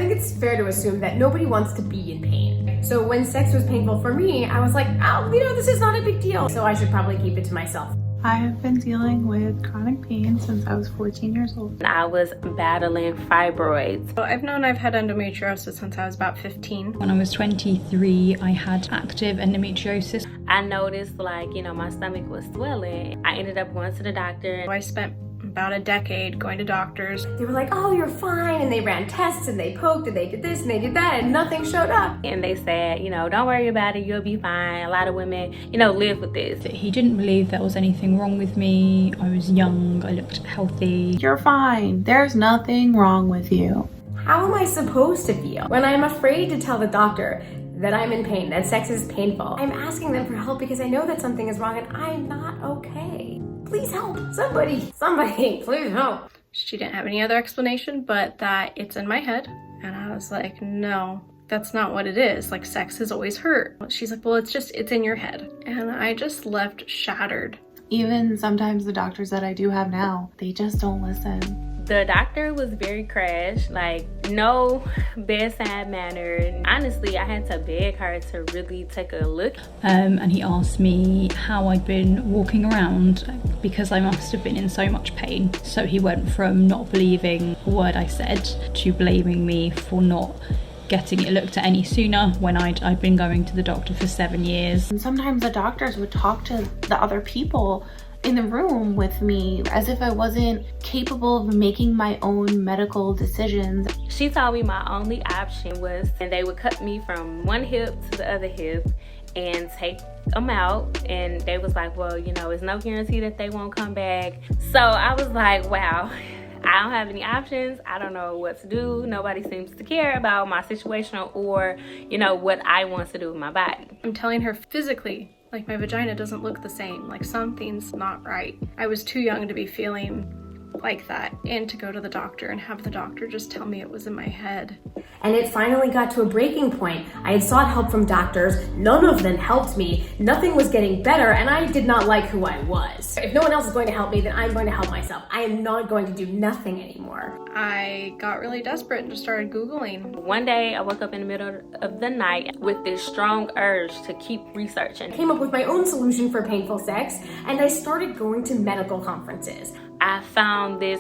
think it's fair to assume that nobody wants to be in pain. So when sex was painful for me, I was like, oh, this is not a big deal. So I should probably keep it to myself. I have been dealing with chronic pain since I was 14 years old. I was battling fibroids. I've known I've had endometriosis since I was about 15. When I was 23, I had active endometriosis. I noticed my stomach was swelling. I ended up going to the doctor. I spent about a decade going to doctors. They were like, oh, you're fine. And they ran tests and they poked and they did this and they did that and nothing showed up. And they said, don't worry about it, you'll be fine. A lot of women, live with this. He didn't believe there was anything wrong with me. I was young, I looked healthy. You're fine. There's nothing wrong with you. How am I supposed to feel when I'm afraid to tell the doctor that I'm in pain, that sex is painful? I'm asking them for help because I know that something is wrong and I'm not okay. Please help, somebody, please help. She didn't have any other explanation but that it's in my head. And I was like, no, that's not what it is. Like, sex has always hurt. She's like, well, it's in your head. And I just left shattered. Even sometimes the doctors that I do have now, they just don't listen. The doctor was very crash, no bedside manner. Honestly, I had to beg her to really take a look. And he asked me how I'd been walking around because I must have been in so much pain. So he went from not believing a word I said to blaming me for not getting it looked at any sooner when I'd been going to the doctor for 7 years. And sometimes the doctors would talk to the other people in the room with me as if I wasn't capable of making my own medical decisions. She told me my only option was, and they would cut me from one hip to the other hip and take them out. And they was like, well, it's no guarantee that they won't come back. So I was like, wow, I don't have any options. I don't know what to do. Nobody seems to care about my situation or, what I want to do with my body. I'm telling her physically, my vagina doesn't look the same. Something's not right. I was too young to be feeling like that and to go to the doctor and have the doctor just tell me it was in my head. And it finally got to a breaking point. I had sought help from doctors. None of them helped me. Nothing was getting better, and I did not like who I was. If no one else is going to help me, then I'm going to help myself. I am not going to do nothing anymore. I got really desperate and just started Googling. One day, I woke up in the middle of the night with this strong urge to keep researching. I came up with my own solution for painful sex, and I started going to medical conferences. I found this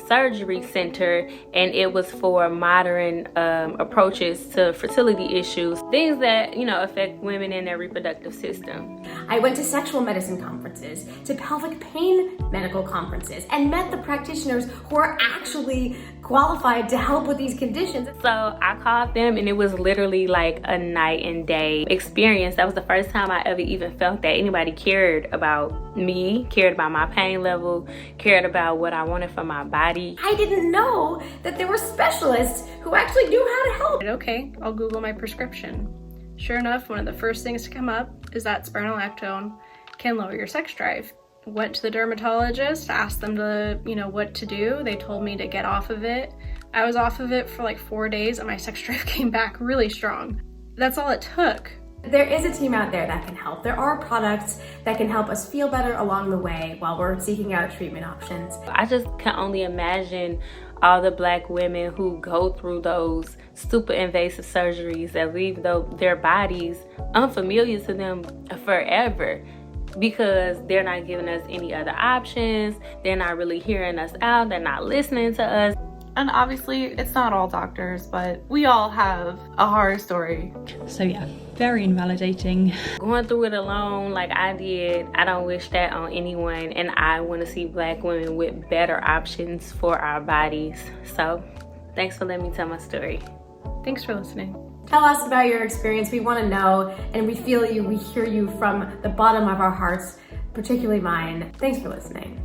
surgery center, and it was for modern approaches to fertility issues, things that affect women in their reproductive system. I went to sexual medicine conferences, to pelvic pain medical conferences, and met the practitioners who are actually qualified to help with these conditions. So I called them, and it was literally like a night and day experience. That was the first time I ever even felt that anybody cared about me, cared about my pain level, cared about what I wanted for my body. I didn't know that there were specialists who actually knew how to help. Okay, I'll Google my prescription. Sure enough, one of the first things to come up is that spironolactone can lower your sex drive. Went to the dermatologist, asked them to, what to do. They told me to get off of it. I was off of it for 4 days and my sex drive came back really strong. That's all it took. There is a team out there that can help. There are products that can help us feel better along the way while we're seeking out treatment options. I just can only imagine all the Black women who go through those super invasive surgeries that leave their bodies unfamiliar to them forever, because they're not giving us any other options. They're not really hearing us out. They're not listening to us. And obviously, it's not all doctors, but we all have a horror story. So yeah, very invalidating. Going through it alone like I did, I don't wish that on anyone, and I want to see Black women with better options for our bodies. So thanks for letting me tell my story. Thanks for listening. Tell us about your experience. We want to know, and we feel you, we hear you from the bottom of our hearts, particularly mine. Thanks for listening.